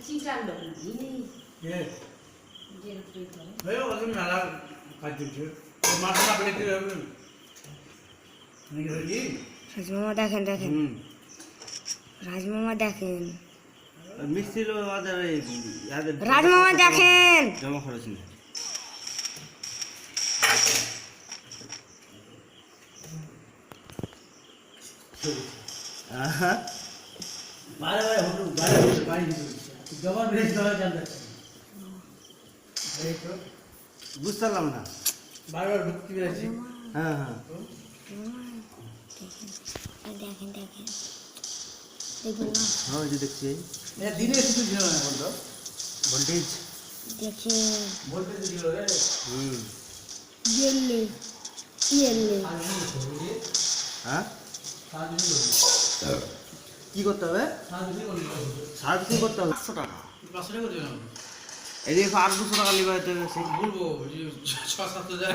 cheater লোক ये भाई वो अगर नाला काट दीजिए तो मारना पड़ेगा नहीं करेगी রাজমামা দেখেন দেখেন রাজমামা দেখেন মিষ্টি লো আদার ইয়াদের রাজমামা দেখেন জমা করেছেন আহা बारे बारे होटल बारे बारे जवान भेज दवा जानता है तो বুঝতাম না बार बार ढुकती रहती হ্যাঁ হ্যাঁ দেখেন দেখেন দেখুন না হ্যাঁ যে দেখছি ये दिने से दिनो ना बोल दो ভোল্টেজ দেখেন बोलते तो दिलो रे ইয়েলে ইয়েলে হ্যাঁ साथ में बोल কি করতে হবে साथ में बोल সার্ভিসিং করতে হবে 500 টাকা 500 করে দিলাম এদিকে 800 টাকা লিবাইতে গেছে বলবো 6-7 হাজার